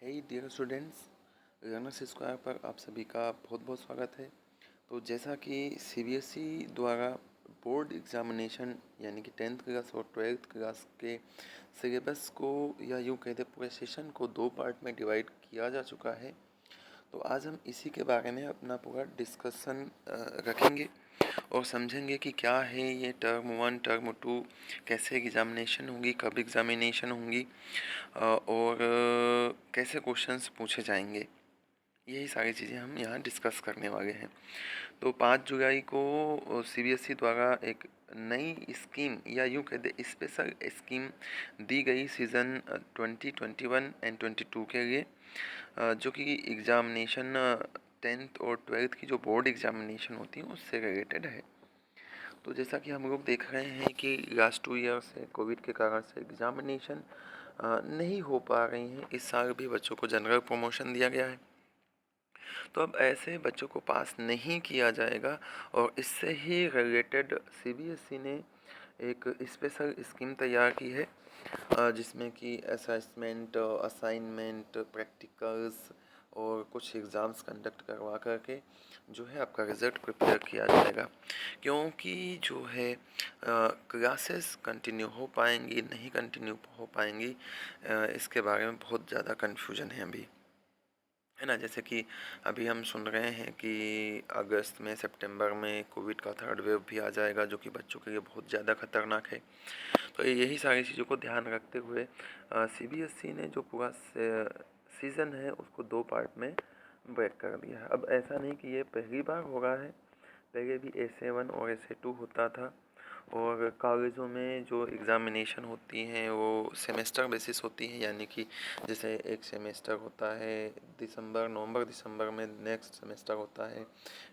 हे dear students, Learners Square पर आप सभी का बहुत बहुत स्वागत है। तो जैसा कि सीबीएसई द्वारा बोर्ड एग्जामिनेशन यानी कि 10th क्लास और 12th क्लास के सिलेबस को या यूँ कहते पूरे सेशन को 2 पार्ट में डिवाइड किया जा चुका है। तो आज हम इसी के बारे में अपना पूरा डिस्कशन रखेंगे और समझेंगे कि क्या है ये टर्म 1 टर्म 2, कैसे एग्जामिनेशन होगी, कब एग्जामिनेशन होंगी और कैसे क्वेश्चंस पूछे जाएंगे। यही सारी चीज़ें हम यहाँ डिस्कस करने वाले हैं। तो 5 जुलाई को सीबीएसई द्वारा एक नई स्कीम या यूँ कहते स्पेशल स्कीम दी गई सीज़न 2021 एंड 22 के लिए, जो कि एग्ज़ामिनेशन 10th और 12th की जो बोर्ड एग्ज़ामिनेशन होती है उससे रिलेटेड है। तो जैसा कि हम लोग देख रहे हैं कि लास्ट 2 ईयर से कोविड के कारण से एग्ज़ामिनेशन नहीं हो पा रही हैं। इस साल भी बच्चों को जनरल प्रमोशन दिया गया है, तो अब ऐसे बच्चों को पास नहीं किया जाएगा और इससे ही रिलेटेड सीबीएसई ने एक स्पेशल स्कीम तैयार की है, जिसमें कि असेसमेंट, असाइनमेंट, प्रैक्टिकल्स और कुछ एग्ज़ाम्स कंडक्ट करवा करके जो है आपका रिज़ल्ट प्रिपेयर किया जाएगा। क्योंकि जो है क्लासेस कंटिन्यू हो पाएंगी नहीं कंटिन्यू हो पाएंगी, इसके बारे में बहुत ज़्यादा कन्फ्यूजन है अभी, है ना। जैसे कि अभी हम सुन रहे हैं कि अगस्त में, सितंबर में कोविड का 3rd वेव भी आ जाएगा, जो कि बच्चों के लिए बहुत ज़्यादा खतरनाक है। तो यही सारी चीज़ों को ध्यान रखते हुए सीबीएसई ने जो पूरा सीज़न है उसको 2 पार्ट में ब्रेक कर दिया है। अब ऐसा नहीं कि ये पहली बार हो रहा है, पहले भी SA1 और SA2 होता था और कॉलेजों में जो एग्ज़ामिनेशन होती हैं वो सेमेस्टर बेसिस होती हैं, यानी कि जैसे एक सेमेस्टर होता है नवंबर दिसंबर में, नेक्स्ट सेमेस्टर होता है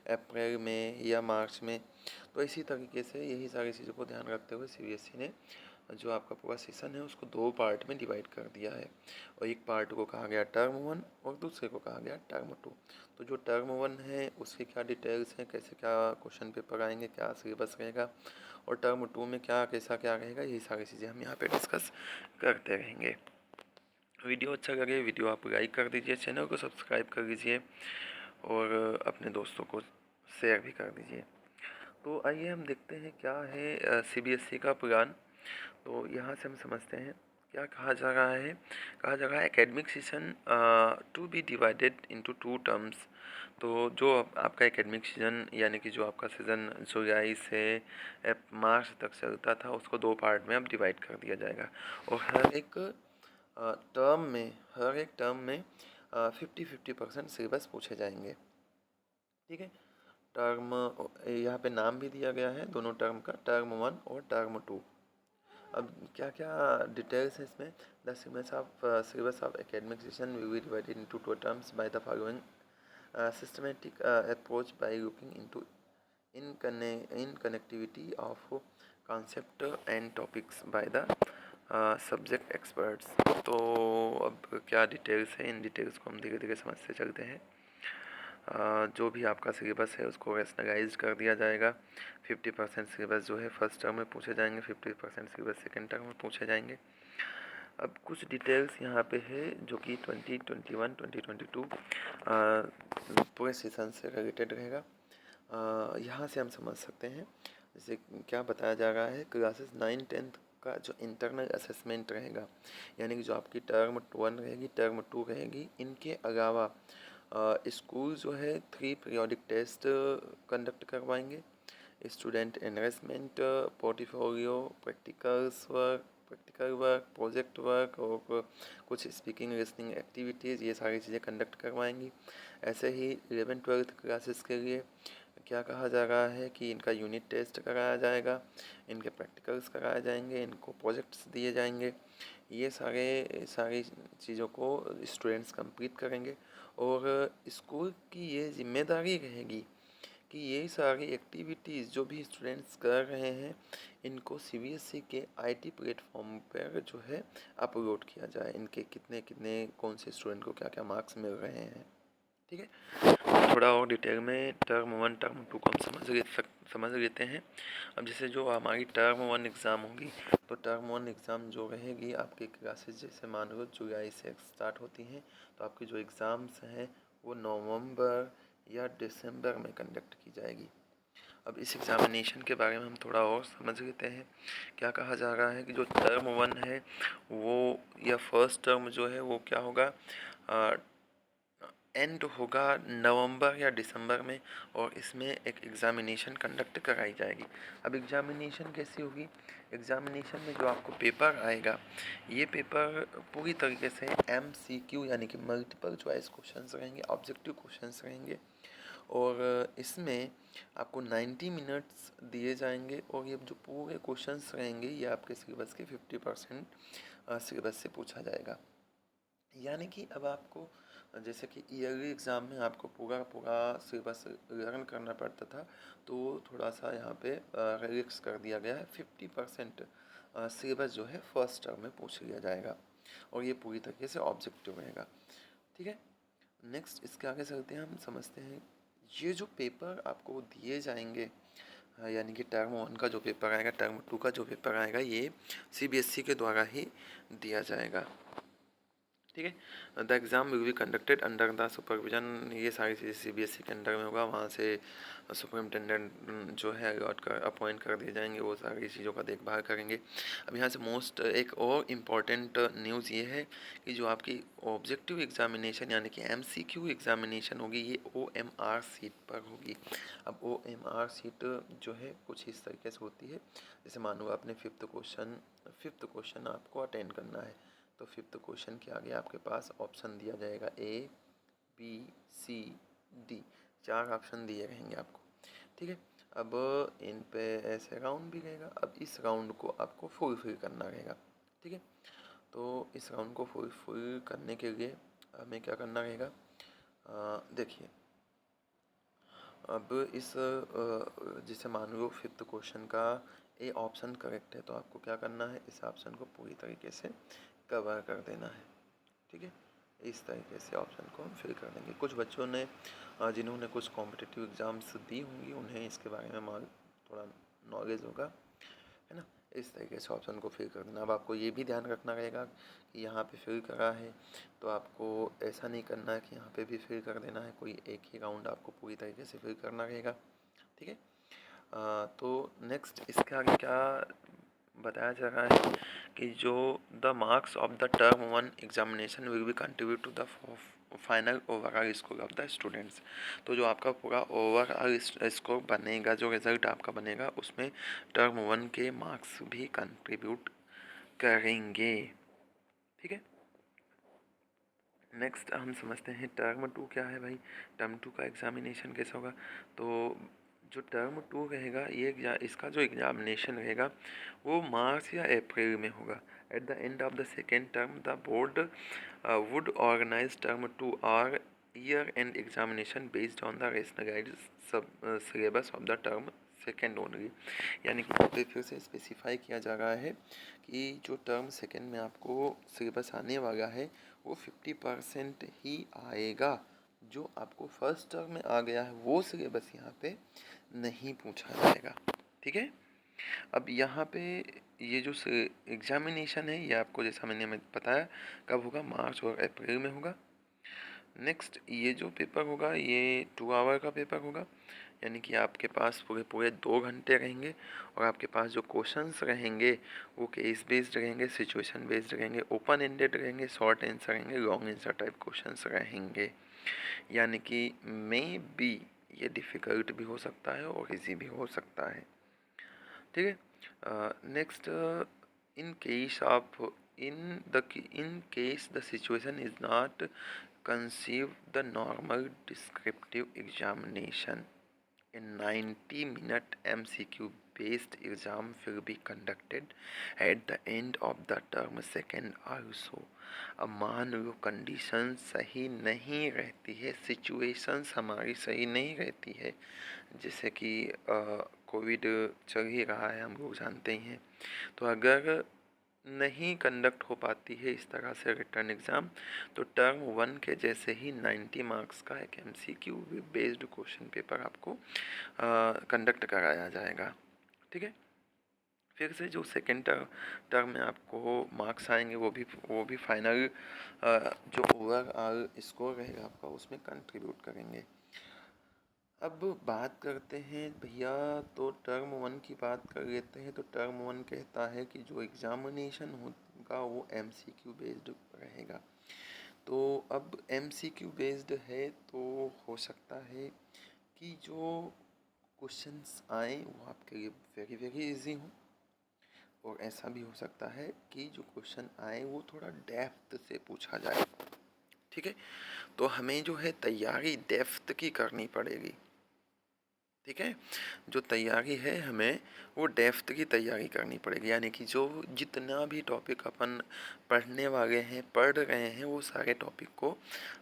अप्रैल में या मार्च में। तो इसी तरीके से यही सारी चीज़ों को ध्यान रखते हुए सीबीएसई ने जो आपका पूरा सेशन है उसको 2 पार्ट में डिवाइड कर दिया है, और एक पार्ट को कहा गया टर्म 1 और दूसरे को कहा गया टर्म 2। तो जो टर्म 1 है उसकी क्या डिटेल्स हैं, कैसे क्या क्वेश्चन पेपर आएंगे, क्या सिलेबस रहेगा, और टर्म 2 में क्या कैसा क्या रहेगा, यही सारी चीज़ें हम यहाँ पे डिस्कस करते रहेंगे। वीडियो अच्छा लगे वीडियो आप लाइक कर दीजिए, चैनल को सब्सक्राइब कर लीजिए और अपने दोस्तों को शेयर भी कर दीजिए। तो आइए हम देखते हैं क्या है सीबीएसई का प्लान। तो यहाँ से हम समझते हैं क्या कहा जा रहा है। कहा जा रहा है academic session to be divided into 2 terms. तो जो आपका एकेडमिक सीजन यानी कि जो आपका सीज़न जुलाई से मार्च तक चलता था उसको 2 पार्ट में अब डिवाइड कर दिया जाएगा, और हर एक टर्म में 50-50% सिलेबस पूछे जाएंगे। ठीक है। टर्म यहाँ पे नाम भी दिया गया है दोनों टर्म का, टर्म 1 और टर्म 2। अब क्या क्या डिटेल्स है इसमें। The syllabus of academic session will be divided into 2 terms by the following systematic approach by looking into in connectivity of concept and topics by the subject experts. तो अब क्या details है, in details को हम धीरे धीरे समझते चलते हैं। जो भी आपका सिलेबस है उसको रैशनलाइज कर दिया जाएगा। 50% सिलेबस जो है फर्स्ट टर्म में पूछे जाएंगे, 50% सिलेबस सेकेंड टर्म में पूछे जाएंगे। अब कुछ डिटेल्स यहाँ पे है जो कि 2021-2022 पूरे सेशन से रिलेटेड रहेगा। यहाँ से हम समझ सकते हैं जैसे क्या बताया जा रहा है। क्लासेस 9-10th का जो इंटरनल असेसमेंट रहेगा, यानी कि जो आपकी टर्म 1 रहेगी, टर्म 2 रहेगी, इनके अलावा स्कूल जो है 3 पीरियोडिक टेस्ट कंडक्ट करवाएंगे। Student enrichment, portfolio, practical work, project work और कुछ स्पीकिंग लिसनिंग एक्टिविटीज़, ये सारी चीज़ें कंडक्ट करवाएंगी। ऐसे ही 11th-12th क्लासेस के लिए क्या कहा जा रहा है कि इनका यूनिट टेस्ट कराया जाएगा, इनके प्रैक्टिकल्स कराए जाएंगे, इनको प्रोजेक्ट्स दिए जाएंगे। ये सारी चीज़ों को स्टूडेंट्स कंप्लीट करेंगे, और स्कूल की ये जिम्मेदारी रहेगी कि ये सारी एक्टिविटीज़ जो भी स्टूडेंट्स कर रहे हैं इनको सीबीएसई के आईटी प्लेटफॉर्म पर जो है अपलोड किया जाए। इनके कितने कितने कौन से स्टूडेंट को क्या क्या मार्क्स मिल रहे हैं। ठीक है। थोड़ा और डिटेल में टर्म 1 टर्म 2 को हम समझ लेते हैं। अब जैसे जो हमारी टर्म 1 एग्ज़ाम होगी, तो टर्म 1 एग्ज़ाम जो रहेगी आपकी क्लासेस जैसे मान लो जुलाई से स्टार्ट होती हैं, तो आपकी जो एग्ज़ाम्स हैं वो नवंबर या दिसंबर में कंडक्ट की जाएगी। अब इस एग्ज़ामिनेशन के बारे में हम थोड़ा और समझ लेते हैं। क्या कहा जा रहा है कि जो टर्म 1 है वो या फर्स्ट टर्म जो है वो क्या होगा, एंड होगा नवंबर या दिसंबर में, और इसमें एक एग्ज़ामिनेशन कंडक्ट कराई जाएगी। अब एग्ज़ामिनेशन कैसी होगी, एग्ज़ामिनेशन में जो आपको पेपर आएगा, ये पेपर पूरी तरीके से MCQ यानी कि मल्टीपल चॉइस क्वेश्चंस रहेंगे, ऑब्जेक्टिव क्वेश्चंस रहेंगे, और इसमें आपको 90 मिनट्स दिए जाएंगे, और ये जो पूरे क्वेश्चंस रहेंगे ये आपके सिलेबस के 50% सिलेबस से पूछा जाएगा। यानी कि अब आपको जैसे कि ईयरली एग्ज़ाम में आपको पूरा पूरा सिलेबस लर्न करना पड़ता था, तो थोड़ा सा यहाँ पे रिलैक्स कर दिया गया है। 50% सिलेबस जो है फर्स्ट टर्म में पूछ लिया जाएगा, और ये पूरी तरीके से ऑब्जेक्टिव रहेगा। ठीक है, नेक्स्ट इसके आगे चलते हैं, हम समझते हैं ये जो पेपर आपको दिए जाएंगे, यानी कि टर्म 1 का जो पेपर आएगा, टर्म 2 का जो पेपर आएगा, ये CBSE के द्वारा ही दिया जाएगा। ठीक है, the exam will be conducted under the supervision, ये सारी चीज़ें CBSE के अंडर में होगा। वहाँ से सुपरिटेंडेंट जो है अपॉइंट कर दिए जाएंगे, वो सारी चीज़ों का देखभाल करेंगे। अब यहाँ से मोस्ट एक और इम्पॉर्टेंट न्यूज़ ये है कि जो आपकी ऑब्जेक्टिव एग्जामिनेशन यानी कि MCQ एग्जामिनेशन होगी, ये OMR सीट पर होगी। अब OMR सीट जो है कुछ इस तरीके से होती है, जैसे मान लो आपने फिफ्थ क्वेश्चन आपको अटेंड करना है, तो फिफ्थ क्वेश्चन के आगे आपके पास ऑप्शन दिया जाएगा ABCD, 4 ऑप्शन दिए रहेंगे आपको। ठीक है, अब इन पे ऐसे राउंड भी रहेगा। अब इस राउंड को आपको फुलफिल करना रहेगा। ठीक है, तो इस राउंड को फुलफिल करने के लिए हमें क्या करना रहेगा, देखिए अब इस जैसे मान लो फिफ्थ क्वेश्चन का ए ऑप्शन करेक्ट है, तो आपको क्या करना है, इस ऑप्शन को पूरी तरीके से कवर कर देना है। ठीक है, इस तरीके से ऑप्शन को हम फिल कर देंगे। कुछ बच्चों ने जिन्होंने कुछ कॉम्पिटिटिव एग्ज़ाम्स दी होंगी, उन्हें इसके बारे में थोड़ा नॉलेज होगा, है ना। इस तरीके से ऑप्शन को फिल कर देना। अब आपको ये भी ध्यान रखना रहेगा कि यहाँ पे फिल करा है तो आपको ऐसा नहीं करना है कि यहाँ पे भी फिल कर देना है, कोई एक ही राउंड आपको पूरी तरीके से फिल करना रहेगा। ठीक है, तो नेक्स्ट इसके आगे क्या बताया जा रहा है कि जो the marks of the term 1 examination will be contribute to the final overall score of the students. तो जो आपका पूरा ओवरऑल स्कोर बनेगा, जो रिजल्ट आपका बनेगा, उसमें टर्म 1 के मार्क्स भी कंट्रीब्यूट करेंगे। ठीक है, नेक्स्ट हम समझते हैं टर्म 2 क्या है भाई। टर्म 2 का एग्जामिनेशन कैसा होगा, तो जो टर्म 2 रहेगा ये इसका जो एग्जामिनेशन रहेगा वो मार्च या अप्रैल में होगा। At the end of the second term the board would organize term 2 or year-end examination based on the rationalized syllabus of the term second only. यानी कि यहाँ पे फिर से स्पेसिफाई किया जा रहा है कि जो टर्म सेकेंड में आपको सिलेबस आने वाला है वो 50% ही आएगा। जो आपको फर्स्ट टर्म में आ गया है वो सिलेबस यहाँ पे नहीं पूछा जाएगा। ठीक है, अब यहाँ पे ये जो एग्जामिनेशन है ये आपको जैसा मैंने बताया कब होगा, मार्च और अप्रैल में होगा। नेक्स्ट ये जो पेपर होगा ये 2 आवर का पेपर होगा, यानी कि आपके पास पूरे पूरे 2 घंटे रहेंगे, और आपके पास जो क्वेश्चंस रहेंगे वो केस बेस्ड रहेंगे, सिचुएशन बेस्ड रहेंगे, ओपन एंडेड रहेंगे, शॉर्ट आंसर रहेंगे, लॉन्ग आंसर टाइप क्वेश्चंस रहेंगे। यानी कि मे बी ये डिफ़िकल्ट भी हो सकता है और इजी भी हो सकता है। ठीक है, next in case of in case the situation is not conceive the normal descriptive examination, a 90-minute MCQ based exam will be conducted at the end of the term second also। अब मान लो condition सही नहीं रहती है, situations हमारी सही नहीं रहती है, जैसे कि कोविड चल ही रहा है, हम लोग जानते ही हैं। तो अगर नहीं कंडक्ट हो पाती है इस तरह से रिटर्न एग्ज़ाम, तो टर्म 1 के जैसे ही 90 मार्क्स का एक MCQ बेस्ड क्वेश्चन पेपर आपको कंडक्ट कराया जाएगा। ठीक है, फिर से जो सेकेंड टर्म में आपको मार्क्स आएंगे वो भी फाइनल जो ओवरऑल स्कोर रहेगा आपका उसमें कंट्रीब्यूट करेंगे। अब बात करते हैं भैया, तो टर्म 1 की बात कर लेते हैं। तो टर्म 1 कहता है कि जो एग्जामिनेशन होगा वो MCQ बेस्ड रहेगा। तो अब MCQ बेस्ड है तो हो सकता है कि जो क्वेश्चंस आए वो आपके लिए वेरी वेरी इजी हो, और ऐसा भी हो सकता है कि जो क्वेश्चन आए वो थोड़ा डेप्थ से पूछा जाए। ठीक है, तो हमें जो है तैयारी डेप्थ की करनी पड़ेगी। ठीक है, जो तैयारी है हमें वो डेप्थ की तैयारी करनी पड़ेगी, यानी कि जो जितना भी टॉपिक अपन पढ़ने वाले हैं, पढ़ रहे हैं, वो सारे टॉपिक को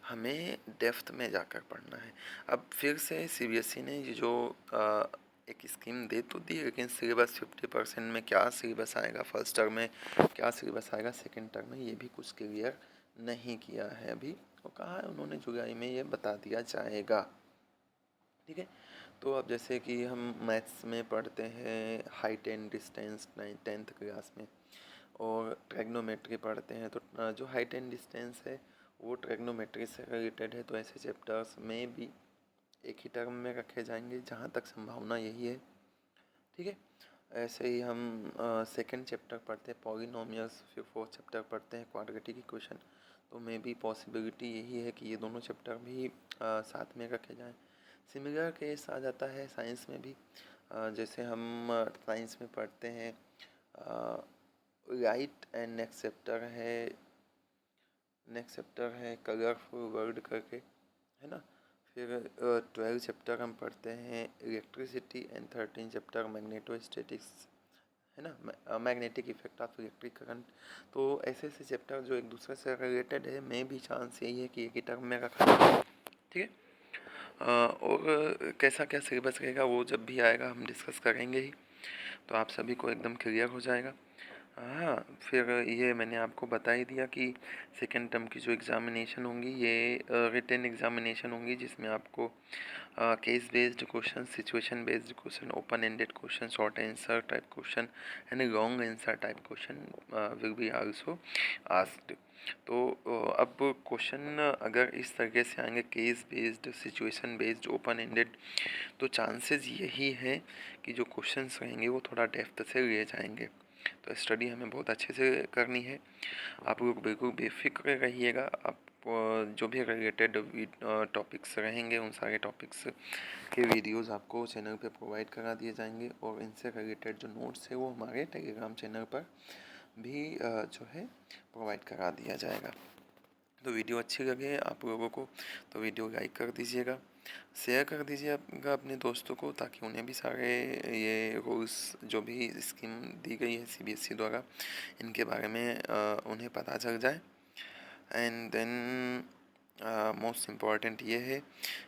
हमें डेप्थ में जाकर पढ़ना है। अब फिर से CBSE ने ये जो एक स्कीम दे तो दी, लेकिन सिलेबस 50% में क्या सिलेबस आएगा फर्स्ट टर्म में, क्या सिलेबस आएगा सेकेंड टर्म में, ये भी कुछ क्लियर नहीं किया है अभी। तो कहा है उन्होंने जुलाई में ये बता दिया जाएगा। ठीक है, तो अब जैसे कि हम मैथ्स में पढ़ते हैं height and distance 10th class में, और ट्रैग्नोमेट्री पढ़ते हैं, तो जो हाइट एंड डिस्टेंस है वो ट्रैग्नोमेट्री से रिलेटेड है। तो ऐसे चैप्टर्स में भी एक ही टर्म में रखे जाएंगे, जहाँ तक संभावना यही है। ठीक है, ऐसे ही हम सेकंड चैप्टर पढ़ते हैं पॉलिनोमियल्स, फिर फोर्थ चैप्टर पढ़ते हैं क्वाड्रेटिक इक्वेशन। तो मे बी पॉसिबिलिटी यही है कि ये दोनों चैप्टर भी साथ में रखे जाएं। सिमिलर केस आ जाता है साइंस में भी, जैसे हम साइंस में पढ़ते हैं लाइट, एंड नेक्स्ट चैप्टर है कलरफुल वर्ल्ड करके, है ना। फिर 12 चैप्टर हम पढ़ते हैं इलेक्ट्रिसिटी, एंड 13 चैप्टर मैग्नेटोस्टैटिक्स, है ना, magnetic effect of electric current. तो ऐसे ऐसे चैप्टर जो एक दूसरे से रिलेटेड है, मे भी चांस यही है कि एक ही टर्म में रखा जाए। ठीक है, और कैसा क्या सिलेबस रहेगा वो जब भी आएगा हम डिस्कस करेंगे ही, तो आप सभी को एकदम क्लियर हो जाएगा। हाँ, फिर ये मैंने आपको बता ही दिया कि सेकेंड टर्म की जो एग्ज़ामिनेशन होंगी ये रिटन एग्ज़ामिनेशन होंगी, जिसमें आपको case based question, situation based question, open ended question, short answer type question and long answer type question will be also asked. तो अब क्वेश्चन अगर इस तरीके से आएंगे case based, situation based, open ended, तो चांसेस यही है कि जो क्वेश्चंस रहेंगे वो थोड़ा डेप्थ से लिए जाएंगे। तो स्टडी हमें बहुत अच्छे से करनी है। आप लोग बिल्कुल बेफिक्र रहिएगा। आप जो भी रिलेटेड टॉपिक्स रहेंगे उन सारे टॉपिक्स के वीडियोस आपको चैनल पे प्रोवाइड करा दिए जाएंगे, और इनसे रिलेटेड जो नोट्स है वो हमारे टेलीग्राम चैनल पर भी जो है प्रोवाइड करा दिया जाएगा। तो वीडियो अच्छी लगे आप लोगों को तो वीडियो लाइक कर दीजिएगा, शेयर कर दीजिएगा अपने दोस्तों को, ताकि उन्हें भी सारे ये रूल्स जो भी स्कीम दी गई है CBSE द्वारा इनके बारे में उन्हें पता चल जाए। एंड देन मोस्ट इम्पॉर्टेंट ये है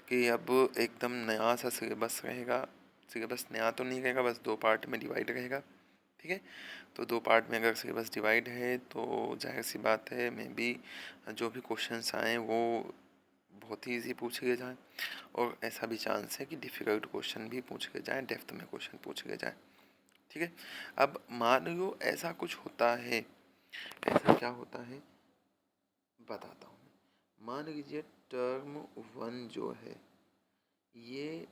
कि अब एकदम नया सा सिलेबस रहेगा। सिलेबस नया तो नहीं रहेगा, बस 2 पार्ट में डिवाइड रहेगा। ठीक है, तो 2 पार्ट में अगर सिलेबस डिवाइड है तो जाहिर सी बात है मे बी जो भी क्वेश्चंस आएँ वो बहुत ही ईजी पूछ लिए जाएँ, और ऐसा भी चांस है कि डिफ़िकल्ट क्वेश्चन भी पूछ लिए जाएँ, डेप्थ में क्वेश्चन पूछ लिए जाएँ। ठीक है, अब मान लो ऐसा कुछ होता है, ऐसा क्या होता है बताता हूँ। मान लीजिए टर्म 1 जो है ये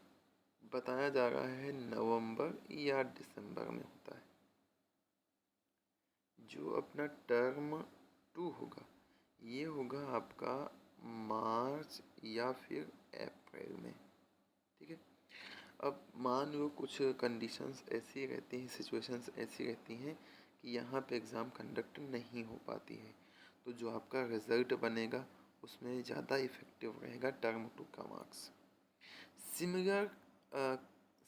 बताया जा रहा है नवंबर या दिसंबर में होता है। जो अपना टर्म 2 होगा ये होगा आपका मार्च या फिर अप्रैल में। ठीक है, अब मान लो कुछ कंडीशंस ऐसी रहती हैं, सिचुएशंस ऐसी रहती हैं कि यहाँ पे एग्ज़ाम कंडक्ट नहीं हो पाती है, तो जो आपका रिज़ल्ट बनेगा उसमें ज़्यादा इफ़ेक्टिव रहेगा टर्म 2 का मार्क्स। सिमिलर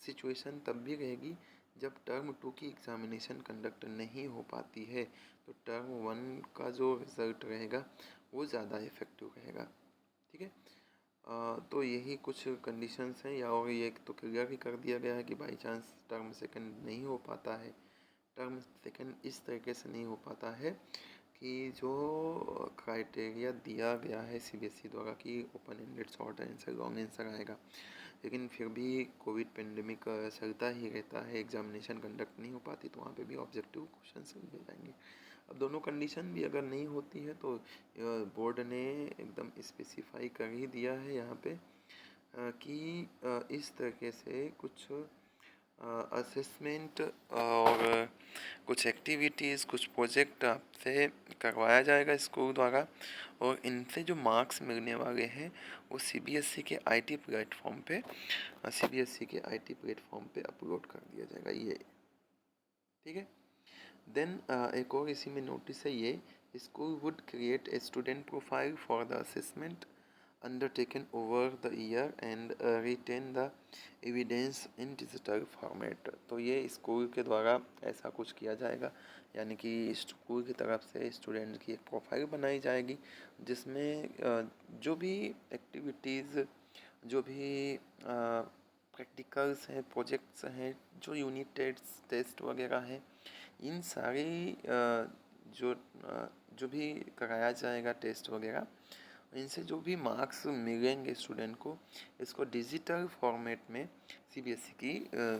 सिचुएशन तब भी रहेगी जब टर्म 2 की एग्ज़ामिनेशन कंडक्ट नहीं हो पाती है, तो टर्म 1 का जो रिज़ल्ट रहेगा वो ज़्यादा इफ़ेक्टिव रहेगा। ठीक है, तो यही कुछ कंडीशंस हैं, या और ये तो क्लियर ही कर दिया गया है कि बाई चांस टर्म सेकंड नहीं हो पाता है, टर्म सेकेंड इस तरीके से नहीं हो पाता है कि जो क्राइटेरिया दिया गया है सीबीएसई द्वारा कि open ended short answer long answer आएगा, लेकिन फिर भी कोविड पेंडेमिक चलता ही रहता है, एग्जामिनेशन कंडक्ट नहीं हो पाती, तो वहाँ पे भी ऑब्जेक्टिव क्वेश्चन मिल जाएंगे। अब दोनों कंडीशन भी अगर नहीं होती है तो बोर्ड ने एकदम स्पेसिफाई कर ही दिया है यहाँ पे कि इस तरीके से कुछ असेसमेंट और कुछ एक्टिविटीज़, कुछ प्रोजेक्ट आपसे करवाया जाएगा स्कूल द्वारा, और इनसे जो मार्क्स मिलने वाले हैं वो सीबीएसई के आईटी प्लेटफॉर्म पे अपलोड कर दिया जाएगा ये, ठीक है। देन एक और इसी में नोटिस है ये, school would create a student profile for the assessment undertaken over the year and retain the evidence in digital format। तो ये स्कूल के द्वारा ऐसा कुछ किया जाएगा, यानी कि स्कूल की तरफ से स्टूडेंट की एक प्रोफाइल बनाई जाएगी जिसमें जो भी एक्टिविटीज़, जो भी प्रैक्टिकल्स हैं, प्रोजेक्ट्स हैं, जो यूनिट टेस्ट वगैरह हैं, इन सारी जो भी कराया जाएगा टेस्ट वगैरह, इनसे जो भी मार्क्स मिलेंगे स्टूडेंट को, इसको डिजिटल फॉर्मेट में सीबीएसई की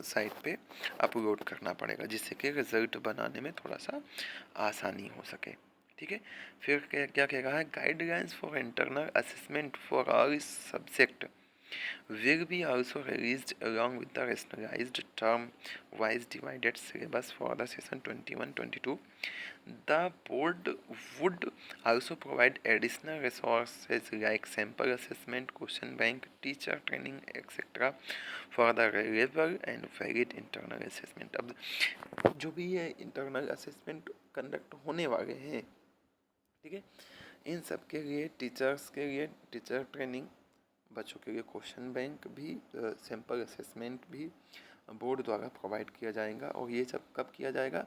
साइट पे अपलोड करना पड़ेगा, जिससे कि रिजल्ट बनाने में थोड़ा सा आसानी हो सके, ठीक है। फिर क्या क्या कह रहा है, guidelines for internal assessment for all subject will be also released along with the rationalized term-wise divided syllabus for the session 21-22. The board would also provide additional resources like sample assessment, question bank, teacher training, etc. for the reliable and valid internal assessment। अब जो भी ये internal assessment conduct होने वाले हैं, ठीक है, इन सब के लिए टीचर्स के लिए टीचर ट्रेनिंग, बच्चों के लिए क्वेश्चन बैंक भी, सैम्पल असेसमेंट भी बोर्ड द्वारा प्रोवाइड किया जाएगा। और ये सब कब किया जाएगा,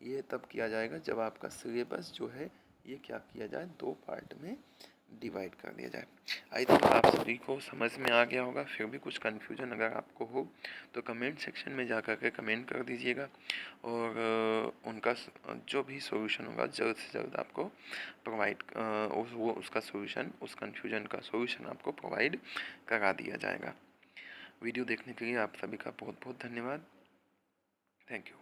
ये तब किया जाएगा जब आपका सिलेबस जो है ये क्या किया जाए, 2 पार्ट में डिवाइड कर दिया जाए। आई थिंक आप सभी को समझ में आ गया होगा। फिर भी कुछ कन्फ्यूजन अगर आपको हो तो कमेंट सेक्शन में जा कर के कमेंट कर दीजिएगा, और उनका जो भी सॉल्यूशन होगा जल्द से जल्द आपको प्रोवाइड उसका सॉल्यूशन, उस कन्फ्यूजन का सॉल्यूशन आपको प्रोवाइड करा दिया जाएगा। वीडियो देखने के लिए आप सभी का बहुत बहुत धन्यवाद। Thank you.